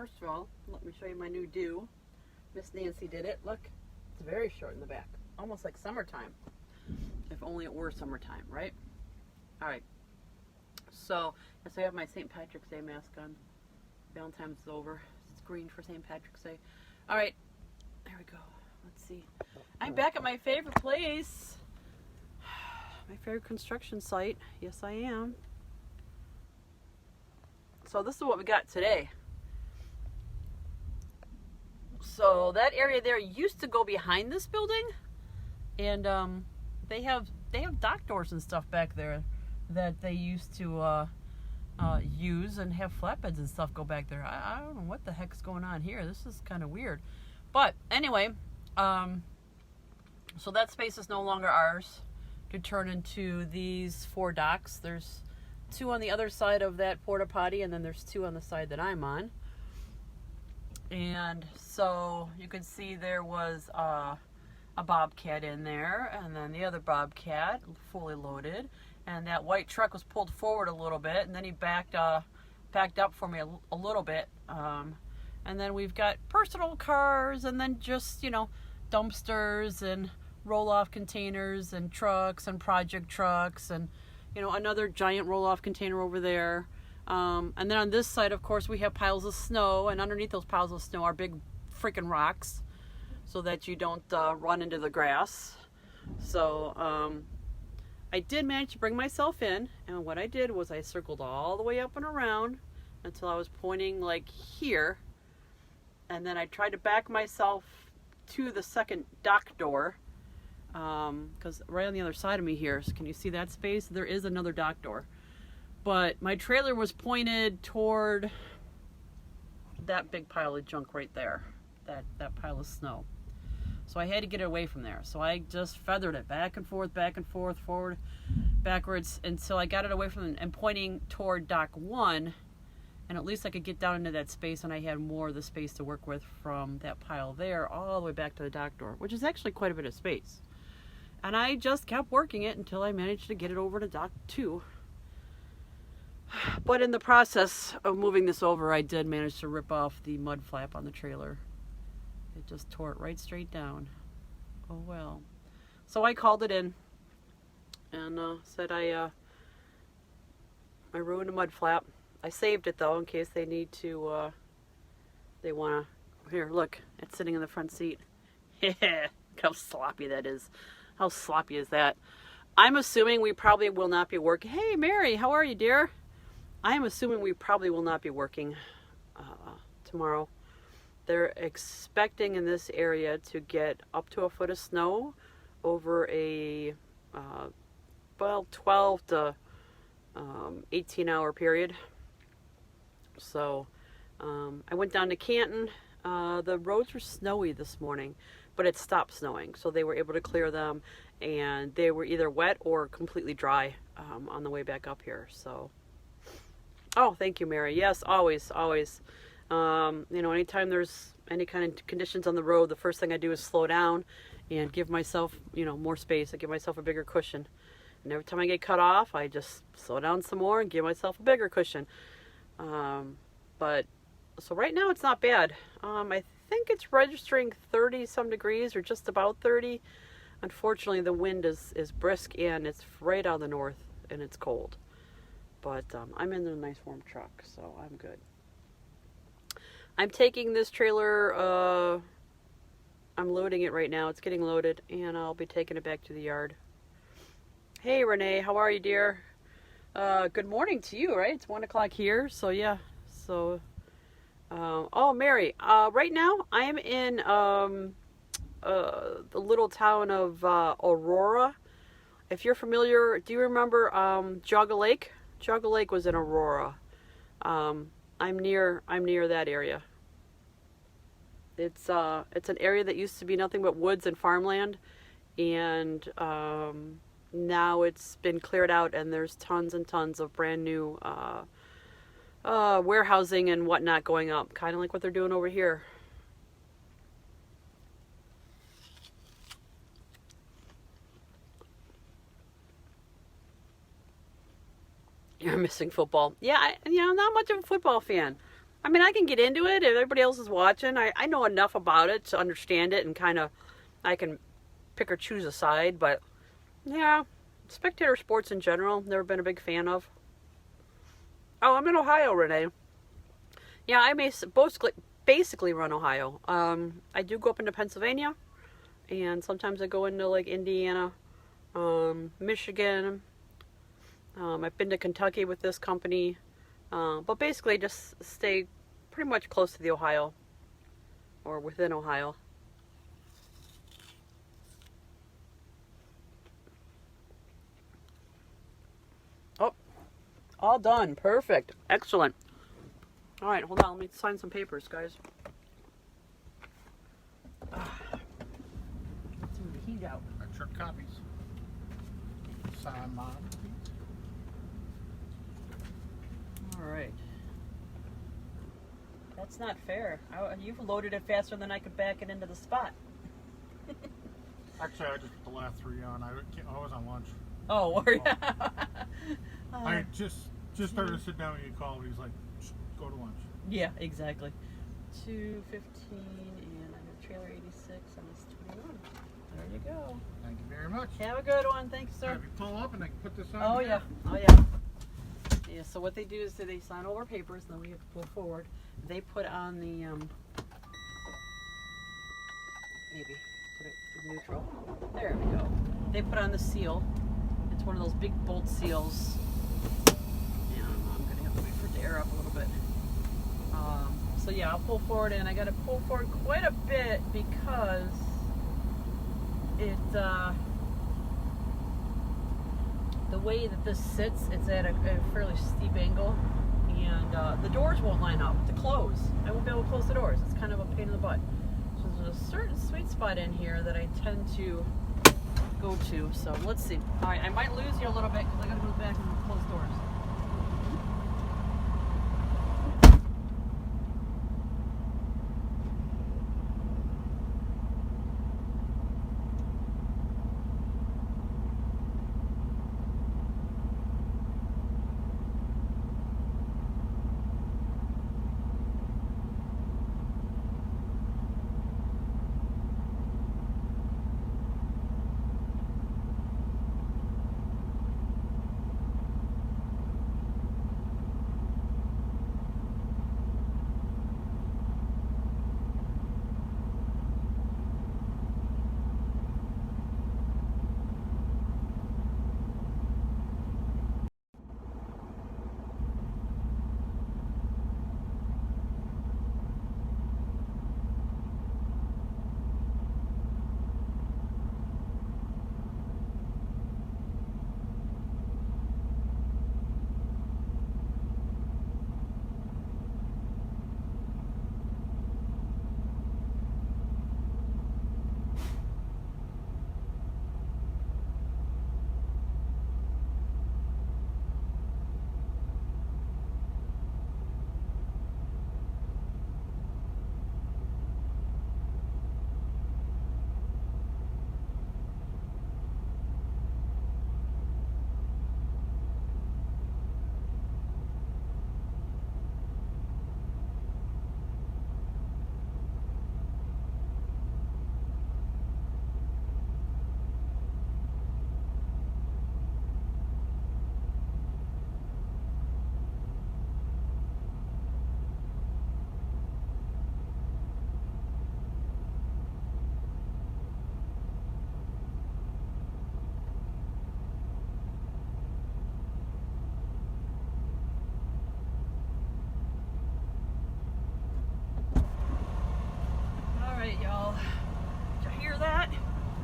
first of all, let me show you my new do. Miss Nancy did it. Look, it's very short in the back. Almost like summertime. If only it were summertime, right? All right. So, yes, I have my St. Patrick's Day mask on. Valentine's is over. It's green for St. Patrick's Day. All right. There we go. Let's see. I'm back at my favorite place. My favorite construction site. Yes, I am. So this is what we got today. So that area there used to go behind this building, and they have dock doors and stuff back there that they used to use, and have flatbeds and stuff go back there. I don't know what the heck's going on here. This is kind of weird. But anyway, so that space is no longer ours to turn into these 4 docks. There's 2 on the other side of that porta potty, and then there's 2 on the side that I'm on. And so you can see there was a Bobcat in there, and then the other Bobcat fully loaded, and that white truck was pulled forward a little bit, and then he backed up for me a little bit. And then we've got personal cars, and then just, dumpsters and roll-off containers and trucks and project trucks, and another giant roll-off container over there. And then on this side, of course, we have piles of snow, and underneath those piles of snow are big freaking rocks so that you don't run into the grass. So I did manage to bring myself in, and what I did was I circled all the way up and around until I was pointing like here, and then I tried to back myself to the second dock door, because right on the other side of me here, so can you see that space? There is another dock door. But my trailer was pointed toward that big pile of junk right there, that pile of snow. So I had to get it away from there. So I just feathered it back and forth, forward, backwards, until I got it away from it and pointing toward dock 1, and at least I could get down into that space, and I had more of the space to work with from that pile there all the way back to the dock door, which is actually quite a bit of space. And I just kept working it until I managed to get it over to dock 2. But in the process of moving this over, I did manage to rip off the mud flap on the trailer. It just tore it right straight down. Oh well. So I called it in and said I ruined a mud flap. I saved it though in case they need to, they want to, here look, it's sitting in the front seat. Yeah, how sloppy that is. How sloppy is that? I'm assuming we probably will not be working. Hey Mary, how are you, dear? I am assuming we probably will not be working tomorrow. They're expecting in this area to get up to a foot of snow over a 12 to 18 hour period. So I went down to Canton. The roads were snowy this morning, but it stopped snowing, so they were able to clear them, and they were either wet or completely dry on the way back up here. So. Oh, thank you, Mary. Yes, always. Anytime there's any kind of conditions on the road, the first thing I do is slow down and give myself, more space. I give myself a bigger cushion. And every time I get cut off, I just slow down some more and give myself a bigger cushion. But so right now it's not bad. I think it's registering 30 some degrees, or just about 30. Unfortunately, the wind is brisk, and it's right out of the north, and it's cold. But I'm in a nice warm truck, so I'm good. I'm taking this trailer, I'm loading it right now. It's getting loaded, and I'll be taking it back to the yard. Hey, Renee, how are you, dear? Good morning to you, right? It's 1 o'clock here, so yeah. So, oh, Mary, right now I am in the little town of Aurora. If you're familiar, do you remember Jogga Lake? Jogga Lake was in Aurora. I'm near that area. It's an area that used to be nothing but woods and farmland, and now it's been cleared out, and there's tons and tons of brand new warehousing and whatnot going up, kind of like what they're doing over here. You're missing football. Yeah, I'm not much of a football fan. I mean, I can get into it if everybody else is watching. I know enough about it to understand it and kind of, I can pick or choose a side, but yeah, spectator sports in general, never been a big fan of. Oh, I'm in Ohio, Renee. Yeah, I basically run Ohio. I do go up into Pennsylvania, and sometimes I go into like Indiana, Michigan. I've been to Kentucky with this company, but basically just stay pretty much close to the Ohio, or within Ohio. Oh, all done. Perfect. Excellent. All right, hold on. Let me sign some papers, guys. Let's move the heat out. Extra copies. Sign mine. All right. That's not fair. You've loaded it faster than I could back it into the spot. Actually, I just put the last 3 on. I was on lunch. Oh, were you? I just started to sit down when you called. He's like, go to lunch. Yeah, exactly. 215 and I'm at trailer 86 and it's 21. There you go. Thank you very much. Have a good one. Thanks, sir. Have you pull up and I can put this on? Oh, here? yeah. Oh, yeah. Yeah, so what they do is they sign over papers, then we have to pull forward. They put on the, maybe put it in neutral. There we go. They put on the seal. It's one of those big bolt seals. And I'm going to have to wait for it to air up a little bit. So yeah, I'll pull forward, and I got to pull forward quite a bit because it, the way that this sits, it's at a fairly steep angle, and the doors won't line up to close. I won't be able to close the doors. It's kind of a pain in the butt. So there's a certain sweet spot in here that I tend to go to. So let's see. All right, I might lose you a little bit because I got to go back and close doors.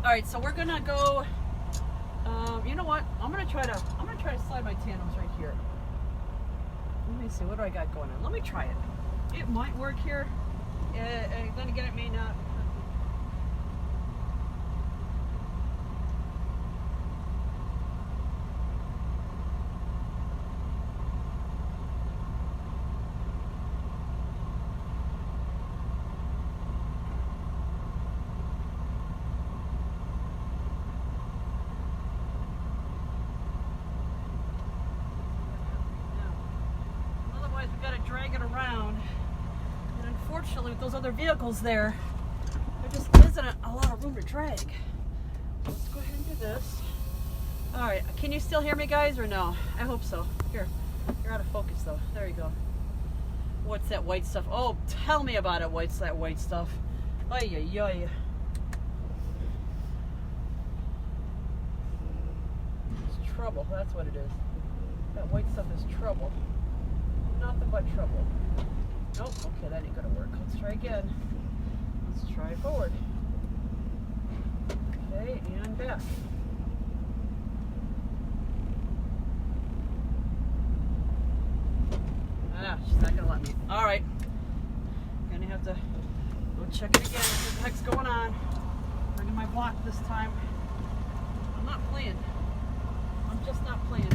All right, so we're gonna go. You know what? I'm gonna try to slide my tandems right here. Let me see. What do I got going on? Let me try it. It might work here. Then again, it may not. Otherwise, we got to drag it around. unfortunately, with those other vehicles there just isn't a lot of room to drag. Let's go ahead and do this. All right, can you still hear me, guys, or no? I hope so. Here, you're out of focus, though. There you go. What's that white stuff? Oh, tell me about it. What's that white stuff? Ay, ay, ay. It's trouble. That's what it is. That white stuff is trouble. Nothing but trouble. Nope. Okay, that ain't gonna work. Let's try again. Let's try forward. Okay, and back. Ah, she's not gonna let me. All right. Gonna have to go check it again. What the heck's going on? Bringing my block this time. I'm not playing. I'm just not playing.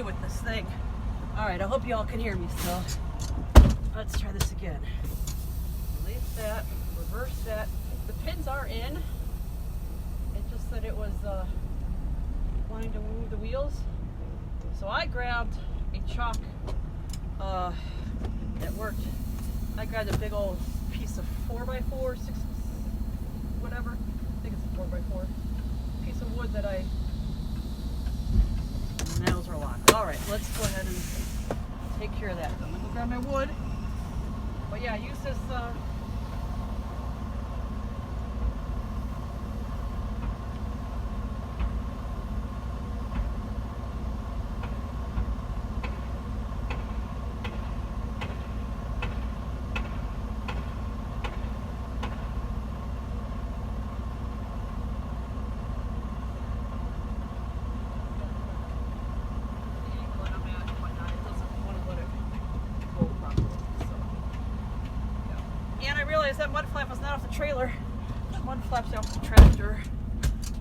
With this thing. All right, I hope you all can hear me still. Let's try this again. Release that, reverse that. The pins are in. It just said it was wanting to move the wheels. So I grabbed a chalk that worked. I grabbed a big old piece of 4x4, 6, whatever. I think it's a 4x4 piece of wood that I. Nails are locked. All right, let's go ahead and take care of that. I'm gonna go grab my wood. But yeah, use this. That mud flap was not off the trailer. That mud flap's off the tractor.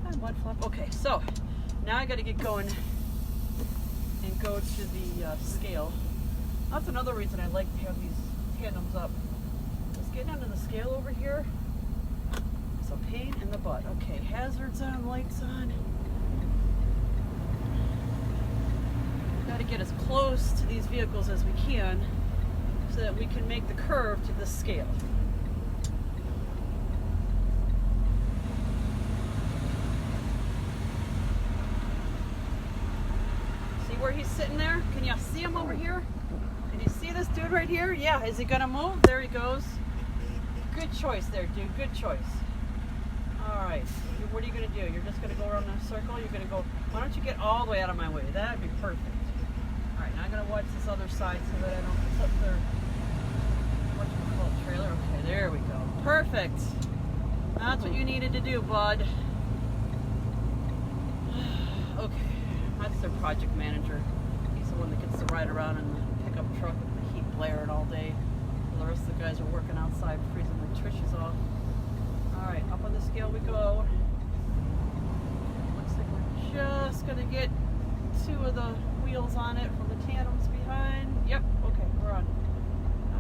That mud flap. Okay, so now I got to get going and go to the scale. That's another reason I like to have these tandems up. Just getting onto the scale over here is a pain in the butt. Okay, hazards on, lights on. Got to get as close to these vehicles as we can so that we can make the curve to this scale. Where he's sitting there, can you see him over here? Can you see this dude right here? Yeah, is he gonna move? There he goes. Good choice there, dude, good choice. All right, what are you gonna do? You're just gonna go around the circle? You're gonna go, why don't you get all the way out of my way? That'd be perfect. All right, now I'm gonna watch this other side so that I don't flip their, whatchamacallit, trailer. Okay, there we go. Perfect. That's what you needed to do, bud. Okay. That's their project manager. He's the one that gets to ride around in the pickup truck with the heat blaring all day. While the rest of the guys are working outside, freezing their tushes off. Alright, up on the scale we go. Looks like we're just going to get 2 of the wheels on it from the tandems behind. Yep, okay, we're on.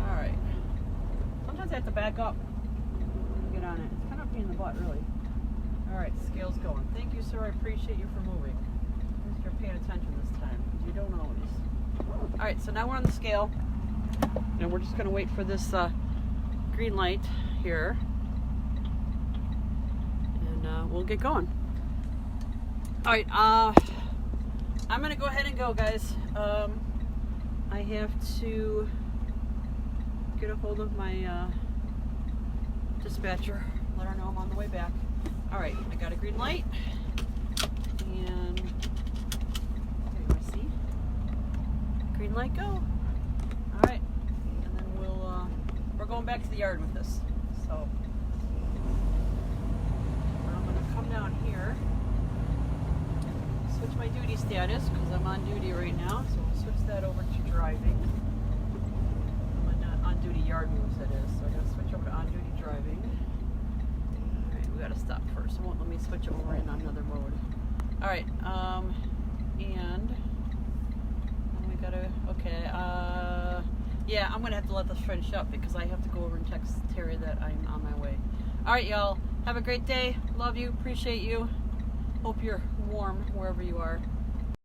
Alright. Sometimes I have to back up and get on it. It's kind of a pain in the butt, really. Alright, scale's going. Thank you, sir. I appreciate you for moving. You're paying attention this time. You don't always. All right, so now we're on the scale, and we're just going to wait for this green light here, and we'll get going. All right, I'm going to go ahead and go, guys. I have to get a hold of my dispatcher, let her know I'm on the way back. All right, I got a green light, and green light, go. All right, and then we're going back to the yard with this. So I'm gonna come down here, switch my duty status because I'm on duty right now, so we'll switch that over to driving. I'm on duty yard moves, that is. So I gotta switch over to on duty driving. Alright, we gotta stop first. It won't let me switch over in on another mode. Alright, and we gotta, okay, yeah, I'm gonna have to let this finish up because I have to go over and text Terry that I'm on my way. Alright, y'all, have a great day. Love you, appreciate you. Hope you're warm wherever you are.